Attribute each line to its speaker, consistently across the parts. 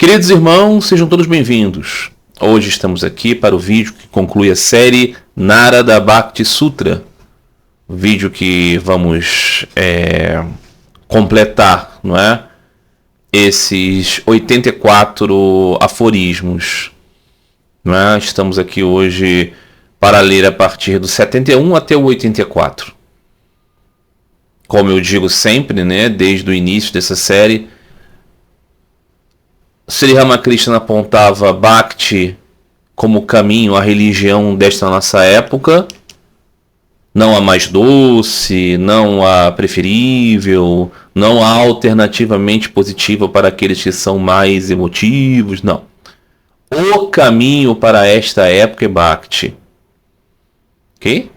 Speaker 1: Queridos irmãos, sejam todos bem-vindos. Hoje estamos aqui para o vídeo que conclui a série Narada Bhakti Sutra. Vídeo que vamos completar, não é? Esses 84 aforismos. Não é? Estamos aqui hoje para ler a partir do 71 até o 84. Como eu digo sempre, né, desde o início dessa série, Sri Ramakrishna apontava Bhakti como caminho à religião desta nossa época, não a mais doce, não a preferível, não a alternativamente positiva para aqueles que são mais emotivos, não. O caminho para esta época é Bhakti. Ok?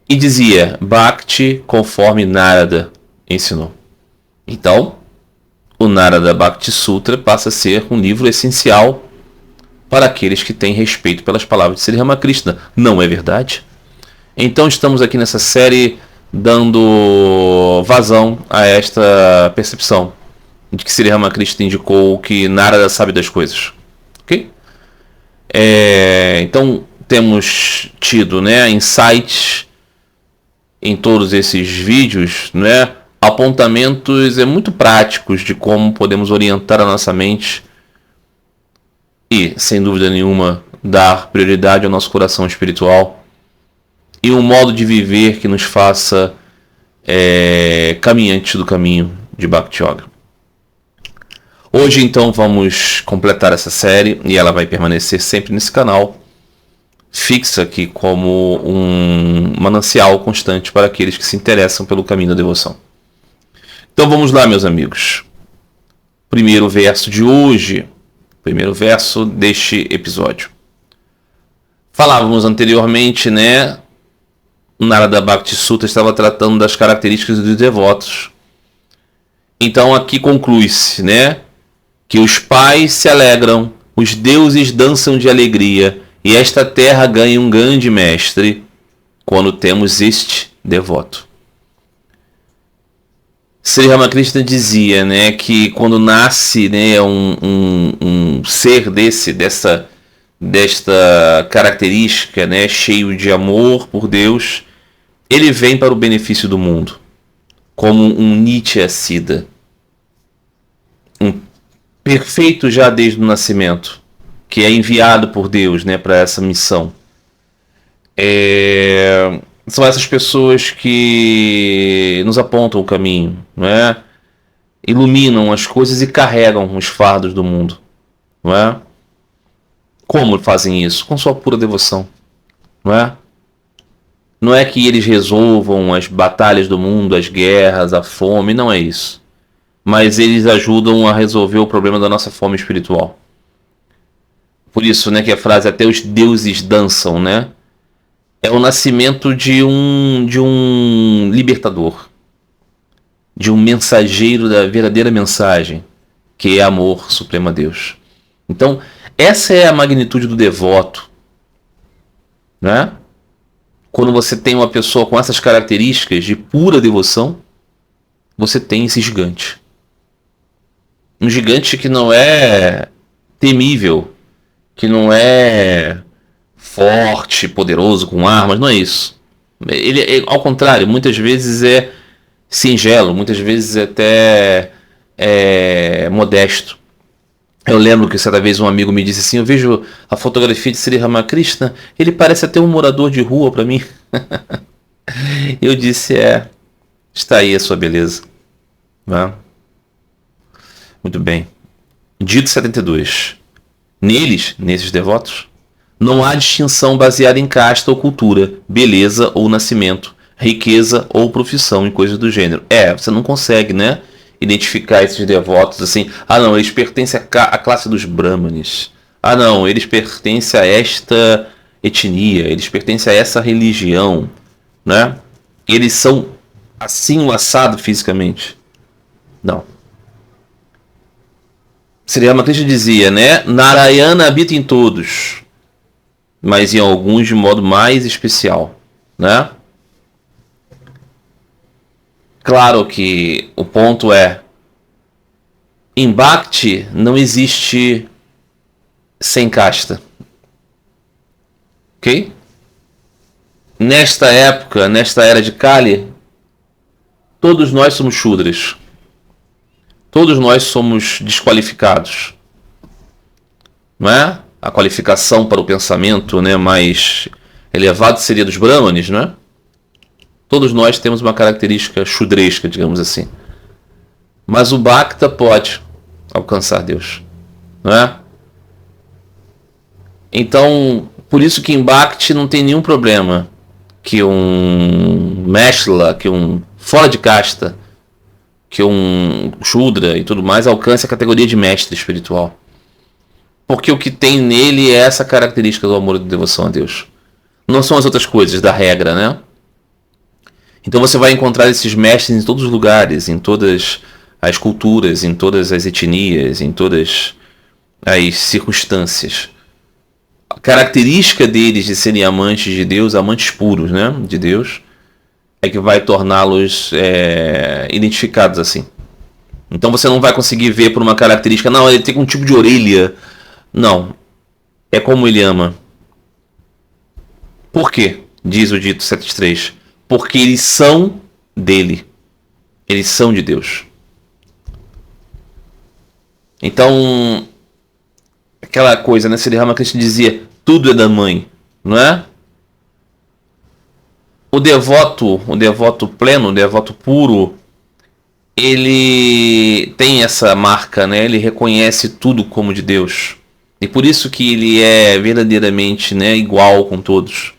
Speaker 1: E dizia Bhakti conforme Narada ensinou. Então, o Narada Bhakti Sutra passa a ser um livro essencial para aqueles que têm respeito pelas palavras de Sri Ramakrishna. Não é verdade? Então estamos aqui nessa série dando vazão a esta percepção de que Sri Ramakrishna indicou que Narada sabe das coisas. Ok? Então temos tido, né, insights em todos esses vídeos, né, apontamentos muito práticos de como podemos orientar a nossa mente e, sem dúvida nenhuma, dar prioridade ao nosso coração espiritual e um modo de viver que nos faça caminhantes do caminho de Bhakti Yoga. Hoje, então, vamos completar essa série e ela vai permanecer sempre nesse canal, fixa aqui como um manancial constante para aqueles que se interessam pelo caminho da devoção. Então vamos lá, meus amigos. Primeiro verso de hoje, primeiro verso deste episódio. Falávamos anteriormente, né? O Narada Bhakti Sutra estava tratando das características dos devotos. Então aqui conclui-se, né? Que os pais se alegram, os deuses dançam de alegria, e esta terra ganha um grande mestre quando temos este devoto. Sri Ramakrishna dizia, né, que quando nasce, né, um ser desta característica, né, cheio de amor por Deus, ele vem para o benefício do mundo, como um Nitya Siddha, um perfeito já desde o nascimento, que é enviado por Deus, né, para essa missão. São essas pessoas que nos apontam o caminho, não é? Iluminam as coisas e carregam os fardos do mundo, não é? Como fazem isso? Com sua pura devoção, não é? Não é que eles resolvam as batalhas do mundo, as guerras, a fome, não é isso. Mas eles ajudam a resolver o problema da nossa fome espiritual. Por isso, né, que a frase até os deuses dançam, né? É o nascimento de um libertador, de um mensageiro da verdadeira mensagem, que é amor supremo a Deus. Então, essa é a magnitude do devoto, né? Quando você tem uma pessoa com essas características de pura devoção, você tem esse gigante. Um gigante que não é temível, que não é forte, poderoso, com armas, não é isso. Ele, ao contrário, muitas vezes é singelo, muitas vezes até modesto. Eu lembro que certa vez um amigo me disse assim, eu vejo a fotografia de Sri Ramakrishna, ele parece até um morador de rua para mim. Eu disse, está aí a sua beleza. Né? Muito bem. Dito 72. Nesses devotos, não há distinção baseada em casta ou cultura, beleza ou nascimento, riqueza ou profissão e coisas do gênero. Você não consegue, né, identificar esses devotos assim. Ah, não, eles pertencem à classe dos brahmanes. Ah, não, eles pertencem a esta etnia, eles pertencem a essa religião, né? Eles são assim o assado fisicamente. Não. Sri Ramakrishna dizia, né? Narayana habita em todos, mas em alguns de modo mais especial, né? Claro que o ponto é Em Bhakti não existe sem casta. Ok? Nesta época, nesta era de Kali, todos nós somos Shudras. Todos nós somos desqualificados. Não é? A qualificação para o pensamento, né, mais elevado seria dos Brahmanes, não é? Todos nós temos uma característica shudresca, digamos assim. Mas o Bhakta pode alcançar Deus, não é? Então, por isso que em Bhakti não tem nenhum problema que um Meshla, que um fora de casta, que um Shudra e tudo mais alcance a categoria de mestre espiritual. Porque o que tem nele é essa característica do amor e da devoção a Deus. Não são as outras coisas da regra, né? Então você vai encontrar esses mestres em todos os lugares, em todas as culturas, em todas as etnias, em todas as circunstâncias. A característica deles de serem amantes de Deus, amantes puros, né, de Deus, é que vai torná-los identificados assim. Então você não vai conseguir ver por uma característica, não, ele tem um tipo de orelha. Não. É como ele ama. Por quê? Diz o dito 7.3. Porque eles são dele. Eles são de Deus. Então, aquela coisa, né? Sri Ramakrishna dizia, tudo é da mãe, não é? O devoto pleno, o devoto puro, ele tem essa marca, né? Ele reconhece tudo como de Deus. E por isso que ele é verdadeiramente, né, igual com todos.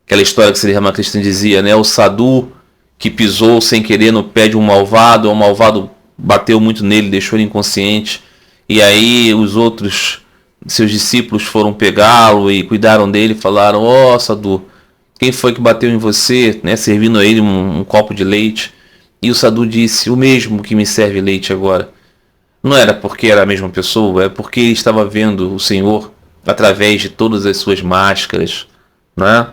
Speaker 1: Aquela história que Sri Ramakrishna dizia, né? O sadhu que pisou sem querer no pé de um malvado, o malvado bateu muito nele, deixou ele inconsciente. E aí os outros, seus discípulos foram pegá-lo e cuidaram dele, falaram, sadhu, quem foi que bateu em você, né, servindo a ele um copo de leite? E o sadhu disse, o mesmo que me serve leite agora. Não era porque era a mesma pessoa, é porque ele estava vendo o Senhor através de todas as suas máscaras, né?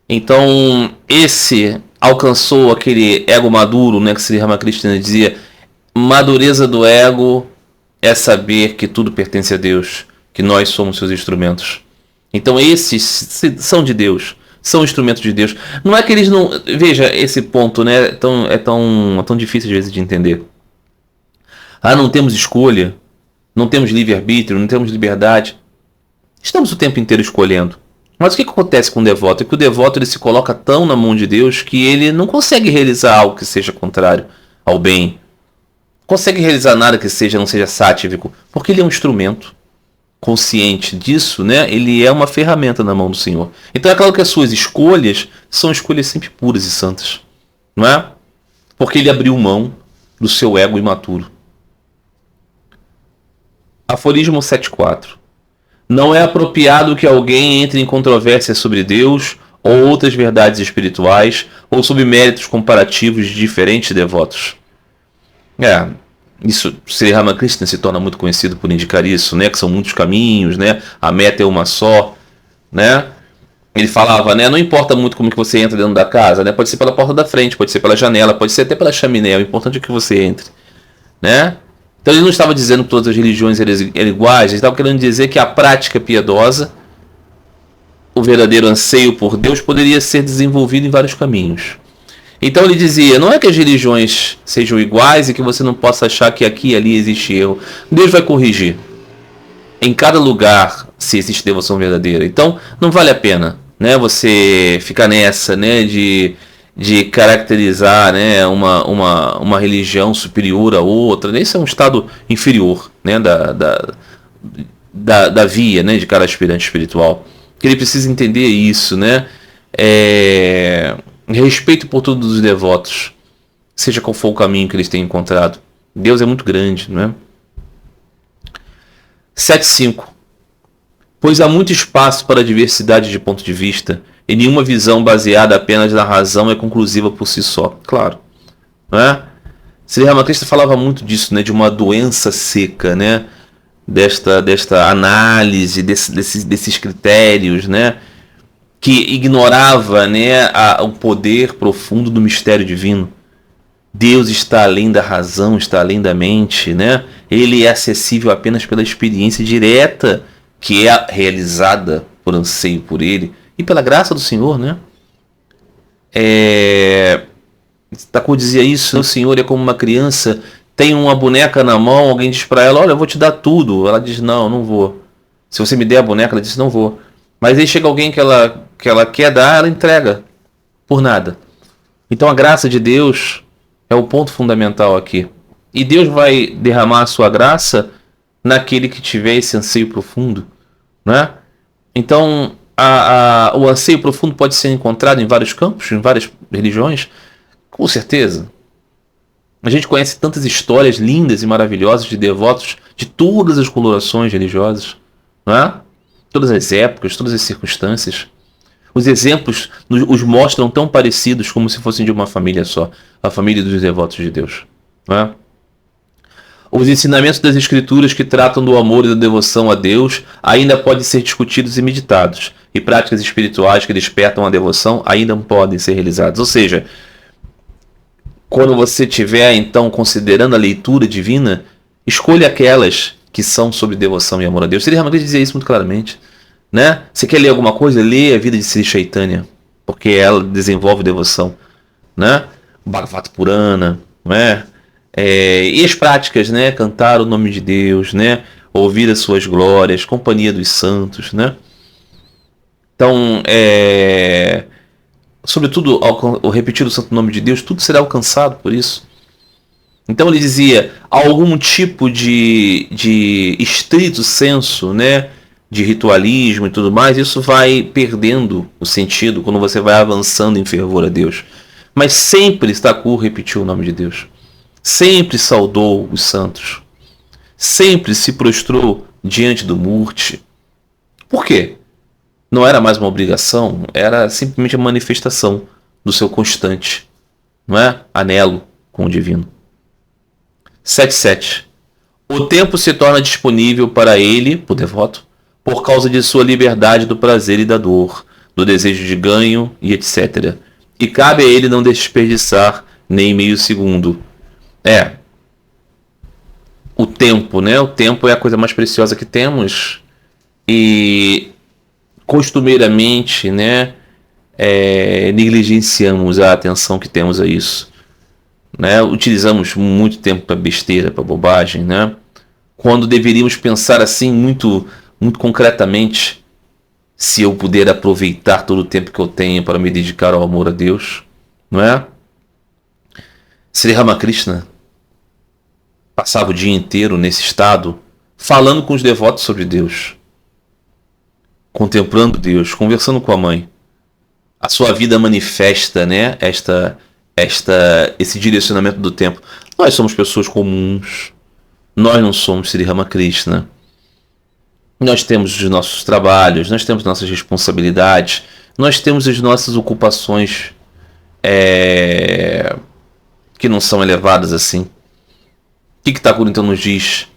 Speaker 1: Então, esse alcançou aquele ego maduro, né, que Sri Ramakrishna dizia, madureza do ego é saber que tudo pertence a Deus, que nós somos seus instrumentos. Então, esses são de Deus, são instrumentos de Deus. Não é que eles não... Veja, esse ponto, né, é tão difícil às vezes de entender. Não temos escolha, não temos livre-arbítrio, não temos liberdade. Estamos o tempo inteiro escolhendo. Mas o que acontece com o devoto? É que o devoto ele se coloca tão na mão de Deus que ele não consegue realizar algo que seja contrário ao bem. Não consegue realizar nada que não seja sátivico, porque ele é um instrumento. Consciente disso, né? Ele é uma ferramenta na mão do Senhor. Então é claro que as suas escolhas são escolhas sempre puras e santas. Não é? Porque ele abriu mão do seu ego imaturo. Aforismo 7.4. Não é apropriado que alguém entre em controvérsia sobre Deus ou outras verdades espirituais ou sobre méritos comparativos de diferentes devotos. Isso, Sri Ramakrishna se torna muito conhecido por indicar isso, né? Que são muitos caminhos, né? A meta é uma só, né? Ele falava, né? Não importa muito como que você entra dentro da casa, né? Pode ser pela porta da frente, pode ser pela janela, pode ser até pela chaminé. O importante é que você entre, né? Então ele não estava dizendo que todas as religiões eram iguais, ele estava querendo dizer que a prática piedosa, o verdadeiro anseio por Deus, poderia ser desenvolvido em vários caminhos. Então ele dizia, não é que as religiões sejam iguais e que você não possa achar que aqui e ali existe erro. Deus vai corrigir. Em cada lugar, se existe devoção verdadeira. Então não vale a pena, né, você ficar nessa, né, de caracterizar, né, uma religião superior a outra. Esse é um estado inferior, né, da via, né, de cada aspirante espiritual. Que ele precisa entender isso, né? Respeito por todos os devotos, seja qual for o caminho que eles tenham encontrado. Deus é muito grande, não é? 7.5. Pois há muito espaço para a diversidade de ponto de vista, e nenhuma visão baseada apenas na razão é conclusiva por si só. Claro, não é? Sri Ramakrishna falava muito disso, né? De uma doença seca, né? Desta análise, desses critérios, né? Que ignorava, né, o poder profundo do mistério divino. Deus está além da razão, está além da mente, né? Ele é acessível apenas pela experiência direta que é realizada por anseio por Ele e pela graça do Senhor, né? Tacur dizia isso, o Senhor é como uma criança, tem uma boneca na mão, alguém diz para ela, olha, eu vou te dar tudo. Ela diz, não, não vou. Se você me der a boneca, ela diz, não vou. Mas aí chega alguém que ela quer dar, ela entrega por nada. Então a graça de Deus é o ponto fundamental aqui. E Deus vai derramar a sua graça naquele que tiver esse anseio profundo, né? Então o anseio profundo pode ser encontrado em vários campos, em várias religiões, com certeza. A gente conhece tantas histórias lindas e maravilhosas de devotos de todas as colorações religiosas, não é? Todas as épocas, todas as circunstâncias. Os exemplos os mostram tão parecidos como se fossem de uma família só, a família dos devotos de Deus, não é? Os ensinamentos das Escrituras que tratam do amor e da devoção a Deus ainda podem ser discutidos e meditados, e práticas espirituais que despertam a devoção ainda podem ser realizadas. Ou seja, quando você estiver então considerando a leitura divina, escolha aquelas que são sobre devoção e amor a Deus. Sri Ramakrishna dizia isso muito claramente, né? Você quer ler alguma coisa? Lê a vida de Sri Chaitanya, porque ela desenvolve devoção, né? Bhagavata Purana, não é? E as práticas, né? Cantar o nome de Deus, né? Ouvir as suas glórias, companhia dos santos, né? Então, sobretudo, ao repetir o santo nome de Deus, tudo será alcançado por isso. Então ele dizia, algum tipo de estrito senso, né? De ritualismo e tudo mais, isso vai perdendo o sentido quando você vai avançando em fervor a Deus. Mas sempre Thakur repetiu o nome de Deus. Sempre saudou os santos. Sempre se prostrou diante do Murti. Por quê? Não era mais uma obrigação, era simplesmente a manifestação do seu constante, não é? Anelo com o divino. 7.7. O tempo se torna disponível para ele, o devoto, por causa de sua liberdade do prazer e da dor, do desejo de ganho e etc. E cabe a ele não desperdiçar nem meio segundo. O tempo, né? O tempo é a coisa mais preciosa que temos e costumeiramente, né? Negligenciamos a atenção que temos a isso, né? Utilizamos muito tempo para besteira, para bobagem, né? Quando deveríamos pensar assim muito, muito concretamente, se eu puder aproveitar todo o tempo que eu tenho para me dedicar ao amor a Deus, não é? Sri Ramakrishna passava o dia inteiro nesse estado, falando com os devotos sobre Deus, contemplando Deus, conversando com a mãe. A sua vida manifesta, né, esse direcionamento do tempo. Nós somos pessoas comuns, nós não somos Sri Ramakrishna. Nós temos os nossos trabalhos, nós temos nossas responsabilidades, nós temos as nossas ocupações que não são elevadas assim. O que Thakur então nos diz?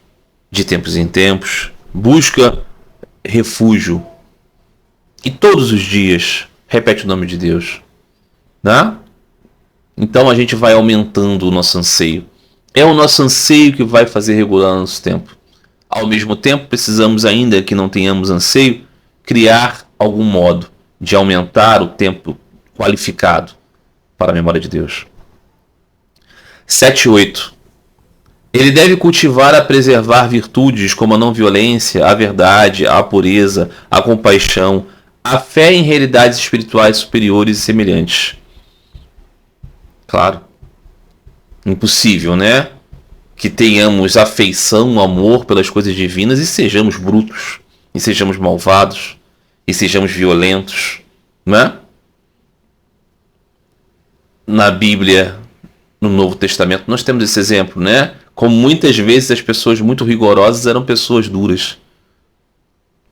Speaker 1: De tempos em tempos, busca refúgio. E todos os dias, repete o nome de Deus. Né? Então a gente vai aumentando o nosso anseio. É o nosso anseio que vai fazer regular o nosso tempo. Ao mesmo tempo, precisamos, ainda que não tenhamos anseio, criar algum modo de aumentar o tempo qualificado para a memória de Deus. 7.8. Ele deve cultivar a preservar virtudes como a não violência, a verdade, a pureza, a compaixão, a fé em realidades espirituais superiores e semelhantes. Claro. Impossível, né? Que tenhamos afeição, amor pelas coisas divinas e sejamos brutos, e sejamos malvados, e sejamos violentos, né? Na Bíblia, no Novo Testamento, nós temos esse exemplo, né? Como muitas vezes as pessoas muito rigorosas eram pessoas duras.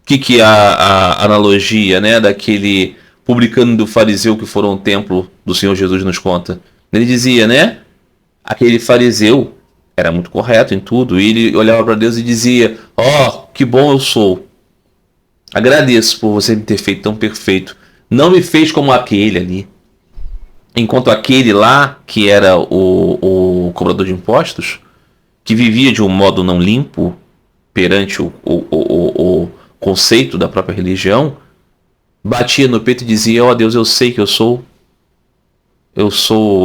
Speaker 1: O que é a analogia, né, daquele publicano e do fariseu que foram ao templo do Senhor Jesus nos conta? Ele dizia, né? Aquele fariseu era muito correto em tudo, e ele olhava para Deus e dizia, que bom eu sou. Agradeço por você me ter feito tão perfeito. Não me fez como aquele ali. Enquanto aquele lá, que era o cobrador de impostos, que vivia de um modo não limpo perante o conceito da própria religião, batia no peito e dizia: ó Deus, eu sei que eu sou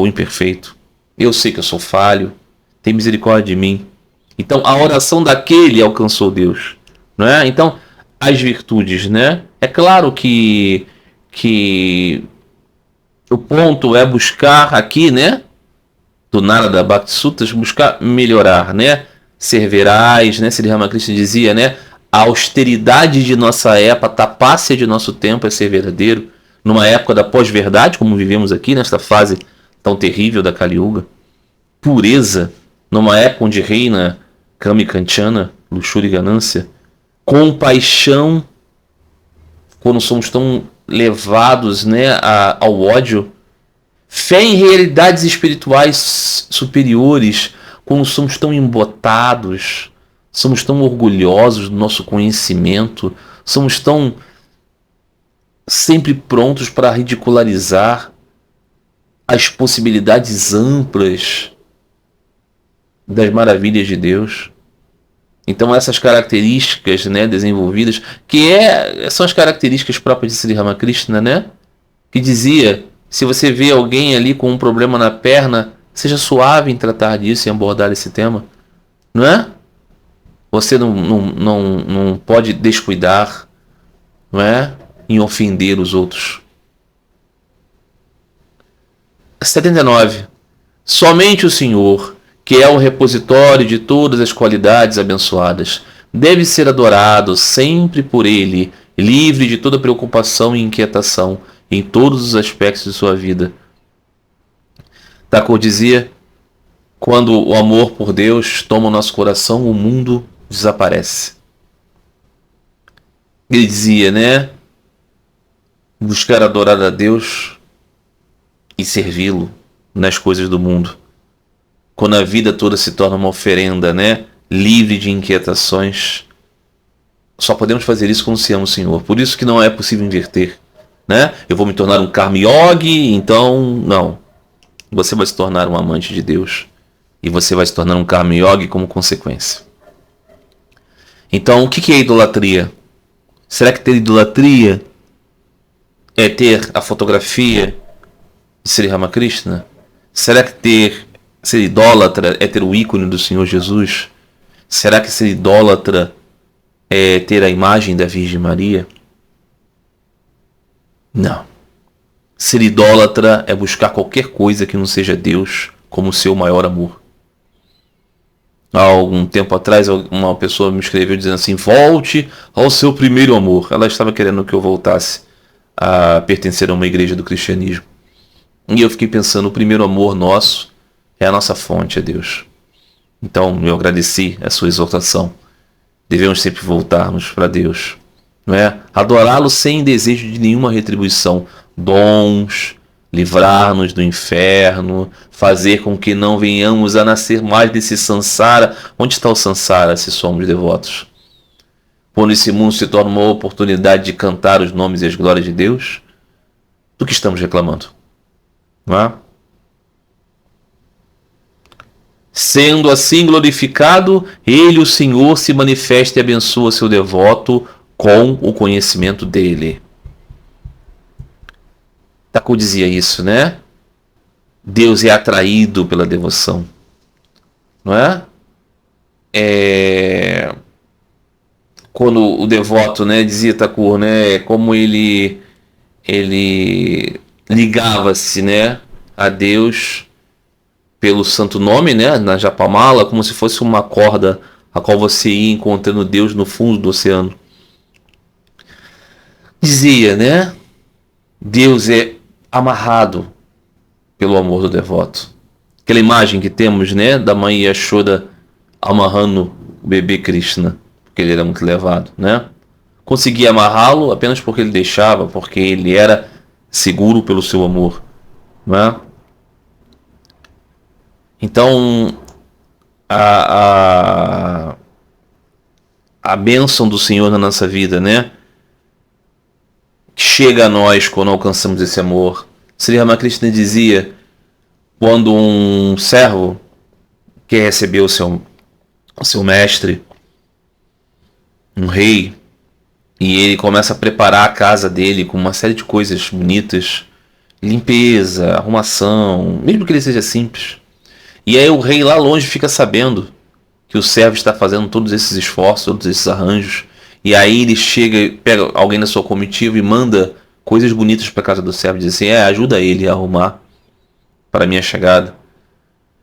Speaker 1: imperfeito, eu sei que eu sou falho, tem misericórdia de mim. Então a oração daquele alcançou Deus, não é? Então as virtudes, né? É claro que o ponto é buscar aqui, né? Do Narada Bhakti Sutras, buscar melhorar, né? Ser verais, né? Sri Ramakrishna dizia, né? A austeridade de nossa época, a tapácia de nosso tempo é ser verdadeiro. Numa época da pós-verdade, como vivemos aqui, nesta fase tão terrível da Kali Yuga. Pureza, numa época onde reina Kami Kanchana, luxúria e ganância. Compaixão, quando somos tão levados, né, ao ódio. Fé em realidades espirituais superiores, quando somos tão embotados, somos tão orgulhosos do nosso conhecimento, somos tão sempre prontos para ridicularizar as possibilidades amplas das maravilhas de Deus. Então essas características, né, desenvolvidas, são as características próprias de Sri Ramakrishna, né? Que dizia: se você vê alguém ali com um problema na perna, seja suave em tratar disso e abordar esse tema, não é? Você não pode descuidar, não é? Em ofender os outros. 79. Somente o Senhor, que é o repositório de todas as qualidades abençoadas, deve ser adorado sempre por Ele, livre de toda preocupação e inquietação em todos os aspectos de sua vida. Thakur dizia: quando o amor por Deus toma o nosso coração, o mundo desaparece. Ele dizia, né? Buscar adorar a Deus e servi-lo nas coisas do mundo. Quando a vida toda se torna uma oferenda, né? Livre de inquietações. Só podemos fazer isso quando se ama o Senhor. Por isso que não é possível inverter, né? Eu vou me tornar um karma yogi, então não. Você vai se tornar um amante de Deus e você vai se tornar um karma yogi como consequência. Então, o que é idolatria? Será que ter idolatria é ter a fotografia de Sri Ramakrishna? Será que ser idólatra é ter o ícone do Senhor Jesus? Será que ser idólatra é ter a imagem da Virgem Maria? Não. Ser idólatra é buscar qualquer coisa que não seja Deus como seu maior amor. Há algum tempo atrás, uma pessoa me escreveu dizendo assim: volte ao seu primeiro amor. Ela estava querendo que eu voltasse a pertencer a uma igreja do cristianismo. E eu fiquei pensando: o primeiro amor nosso é a nossa fonte, é Deus. Então eu agradeci a sua exortação. Devemos sempre voltarmos para Deus, não é? Adorá-lo sem desejo de nenhuma retribuição. Dons, livrar-nos do inferno, fazer com que não venhamos a nascer mais desse sansara. Onde está o sansara se somos devotos? Quando esse mundo se torna uma oportunidade de cantar os nomes e as glórias de Deus, do que estamos reclamando? Não é? Sendo assim glorificado, ele, o Senhor, se manifesta e abençoa seu devoto com o conhecimento dele. Thakur dizia isso, né? Deus é atraído pela devoção, não é? Quando o devoto, né, dizia Thakur, né, como ele ligava-se, né, a Deus pelo santo nome, né, na Japamala, como se fosse uma corda a qual você ia encontrando Deus no fundo do oceano. Dizia, né? Deus é amarrado pelo amor do devoto. Aquela imagem que temos, né, da mãe Yashoda amarrando o bebê Krishna, porque ele era muito levado, né? Conseguia amarrá-lo apenas porque ele deixava, porque ele era seguro pelo seu amor, né? Então, a bênção do Senhor na nossa vida, né? Chega a nós quando alcançamos esse amor, Sri Ramakrishna dizia, quando um servo quer receber o seu mestre, um rei, e ele começa a preparar a casa dele com uma série de coisas bonitas, limpeza, arrumação, mesmo que ele seja simples. E aí o rei lá longe fica sabendo que o servo está fazendo todos esses esforços, todos esses arranjos, e aí ele chega, pega alguém da sua comitiva e manda coisas bonitas para casa do servo, diz assim, ajuda ele a arrumar para a minha chegada.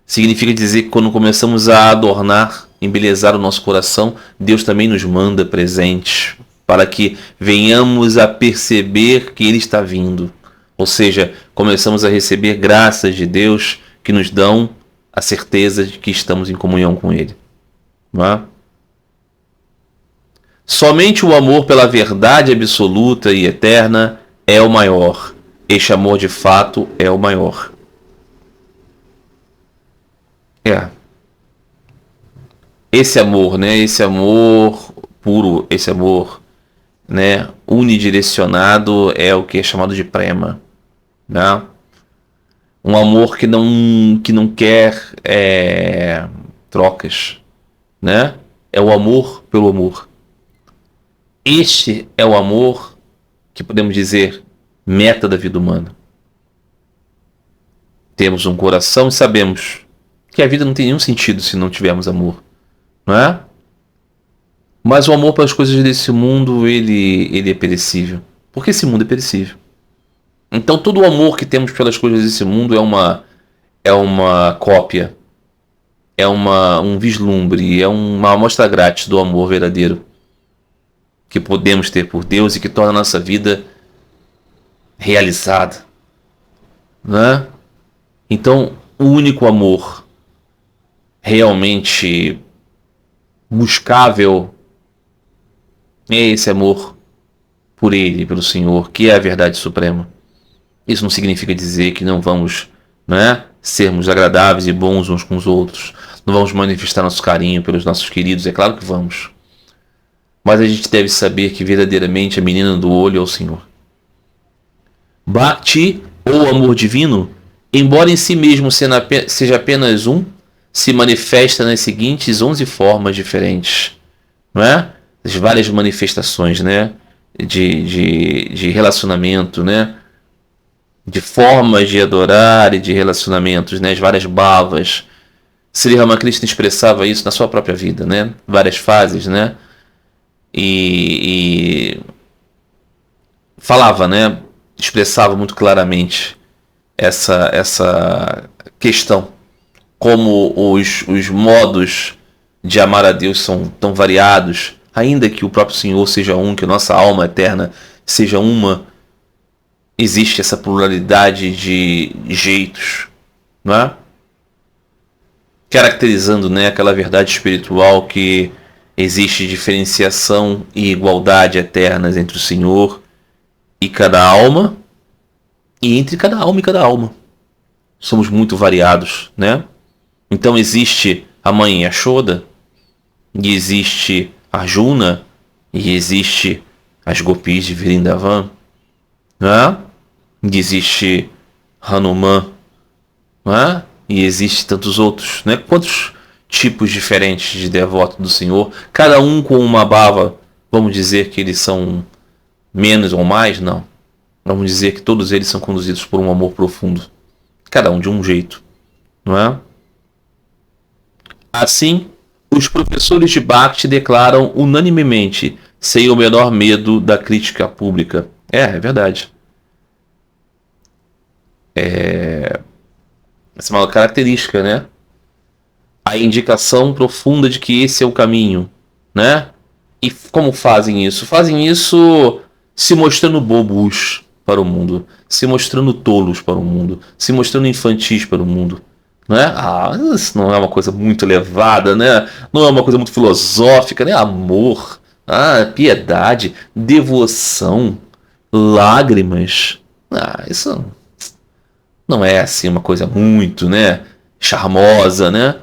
Speaker 1: Significa dizer que quando começamos a adornar, embelezar o nosso coração, Deus também nos manda presentes para que venhamos a perceber que Ele está vindo. Ou seja, começamos a receber graças de Deus que nos dão a certeza de que estamos em comunhão com Ele. Não é? Somente o amor pela verdade absoluta e eterna é o maior. Este amor de fato é o maior. Esse amor, né? Esse amor puro, esse amor, né, unidirecionado é o que é chamado de prema, né? Um amor que não quer trocas, né? É o amor pelo amor. Este é o amor que podemos dizer meta da vida humana. Temos um coração e sabemos que a vida não tem nenhum sentido se não tivermos amor, não é? Mas o amor pelas coisas desse mundo, ele é perecível. Porque esse mundo é perecível. Então todo o amor que temos pelas coisas desse mundo é uma cópia, é um vislumbre, é uma amostra grátis do amor verdadeiro que podemos ter por Deus e que torna a nossa vida realizada, né? Então o único amor realmente buscável é esse amor por Ele, pelo Senhor, que é a verdade suprema. Isso não significa dizer que não vamos, né, sermos agradáveis e bons uns com os outros. Não vamos manifestar nosso carinho pelos nossos queridos. É claro que vamos. Mas a gente deve saber que verdadeiramente a menina do olho é o Senhor. Bhakti, ou amor divino, embora em si mesmo seja apenas um, se manifesta nas seguintes 11 formas diferentes. Não é? As várias manifestações, né, de relacionamento, né, de formas de adorar e de relacionamentos, né, as várias bhavas. Sri Ramakrishna expressava isso na sua própria vida, né, várias fases, né, e falava, né, expressava muito claramente essa questão, como os modos de amar a Deus são tão variados, ainda que o próprio Senhor seja um, que a nossa alma eterna seja uma, existe essa pluralidade de jeitos, não é? Caracterizando, né, aquela verdade espiritual que existe diferenciação e igualdade eternas entre o Senhor e cada alma, e entre cada alma e cada alma. Somos muito variados, né? Então existe a Mãe Yashoda, e existe Arjuna, e existe as Gopis de Vrindavan, né? E existe Hanuman, né? E existe tantos outros, né? Quantos tipos diferentes de devoto do Senhor, cada um com uma bhava. Vamos dizer que eles são menos ou mais? Não. Vamos dizer que todos eles são conduzidos por um amor profundo, cada um de um jeito, não é? Assim, os professores de Bhakti declaram unanimemente, sem o menor medo da crítica pública. É verdade. Essa é uma característica, né? A indicação profunda de que esse é o caminho, né? E como fazem isso? Fazem isso se mostrando bobos para o mundo, se mostrando tolos para o mundo, se mostrando infantis para o mundo, né? Isso não é uma coisa muito elevada, né? Não é uma coisa muito filosófica, né? Amor, piedade, devoção, lágrimas. Isso não é assim uma coisa muito, né, charmosa, né?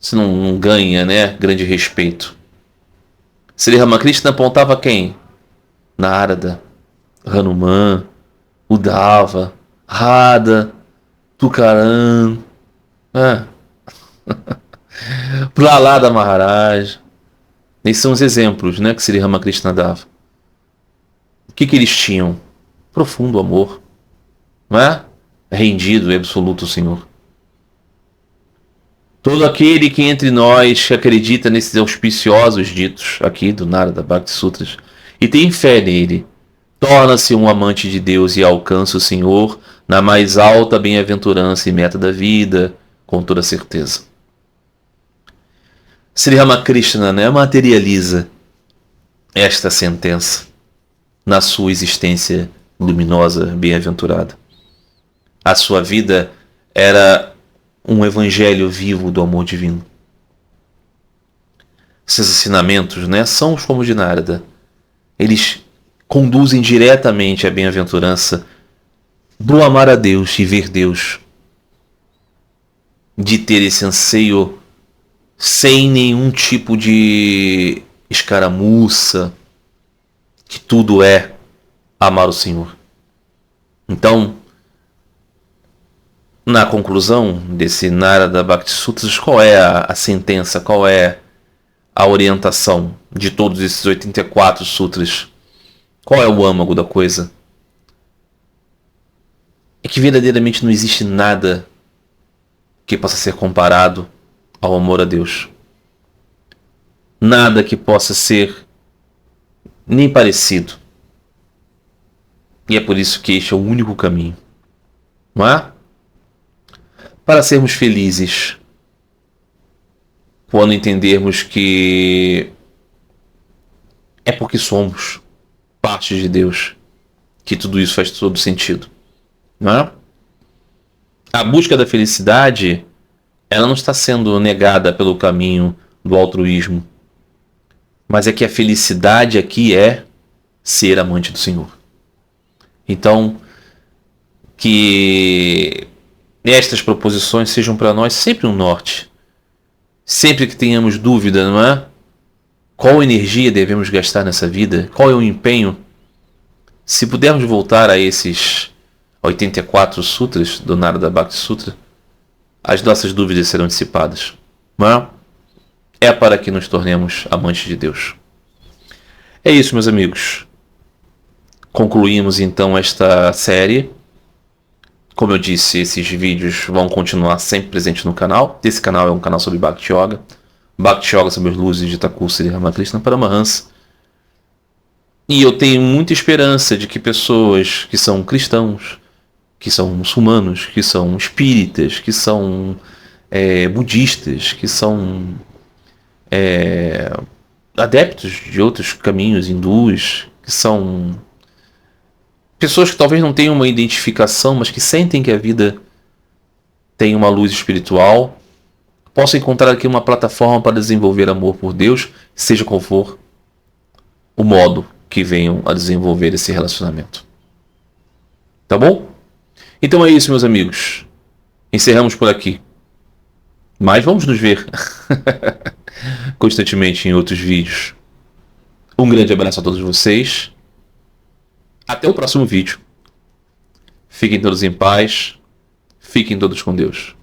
Speaker 1: Isso não ganha, né, grande respeito. Sri Ramakrishna apontava quem? Narada, Hanuman, Uddhava, Radha, Tukaram, Prahlada Maharaj. Esses são os exemplos, né, que Sri Ramakrishna dava. O que eles tinham? Profundo amor, não é? Rendido e absoluto ao Senhor. Todo aquele que entre nós acredita nesses auspiciosos ditos aqui do Narada Bhakti Sutras e tem fé nele, torna-se um amante de Deus e alcança o Senhor na mais alta bem-aventurança e meta da vida, com toda certeza. Sri Ramakrishna, né, materializa esta sentença na sua existência luminosa, bem-aventurada. A sua vida era um evangelho vivo do amor divino. Esses ensinamentos, né, são os como de Narada. Eles conduzem diretamente à bem-aventurança do amar a Deus e ver Deus, de ter esse anseio sem nenhum tipo de escaramuça, que tudo é amar o Senhor. Então, na conclusão desse Narada Bhakti Sutras, qual é a sentença, qual é a orientação de todos esses 84 sutras? Qual é o âmago da coisa? É que verdadeiramente não existe nada que possa ser comparado ao amor a Deus. Nada que possa ser nem parecido. E é por isso que este é o único caminho, não é? Para sermos felizes, quando entendermos que é porque somos parte de Deus que tudo isso faz todo sentido, não é? A busca da felicidade, ela não está sendo negada pelo caminho do altruísmo, mas é que a felicidade aqui é ser amante do Senhor. Então, que estas proposições sejam para nós sempre um norte. Sempre que tenhamos dúvida, não é? Qual energia devemos gastar nessa vida? Qual é o empenho? Se pudermos voltar a esses 84 sutras do Narada Bhakti Sutra, as nossas dúvidas serão dissipadas, não é? É para que nos tornemos amantes de Deus. É isso, meus amigos. Concluímos então esta série. Como eu disse, esses vídeos vão continuar sempre presentes no canal. Esse canal é um canal sobre Bhakti Yoga. Bhakti Yoga sobre as luzes de Thakur Sri Ramakrishna Paramahansa. E eu tenho muita esperança de que pessoas que são cristãos, que são muçulmanos, que são espíritas, que são budistas, que são adeptos de outros caminhos hindus, que são pessoas que talvez não tenham uma identificação, mas que sentem que a vida tem uma luz espiritual, possam encontrar aqui uma plataforma para desenvolver amor por Deus, seja qual for o modo que venham a desenvolver esse relacionamento. Tá bom? Então é isso, meus amigos. Encerramos por aqui. Mas vamos nos ver constantemente em outros vídeos. Um grande abraço a todos vocês. Até o próximo vídeo. Fiquem todos em paz. Fiquem todos com Deus.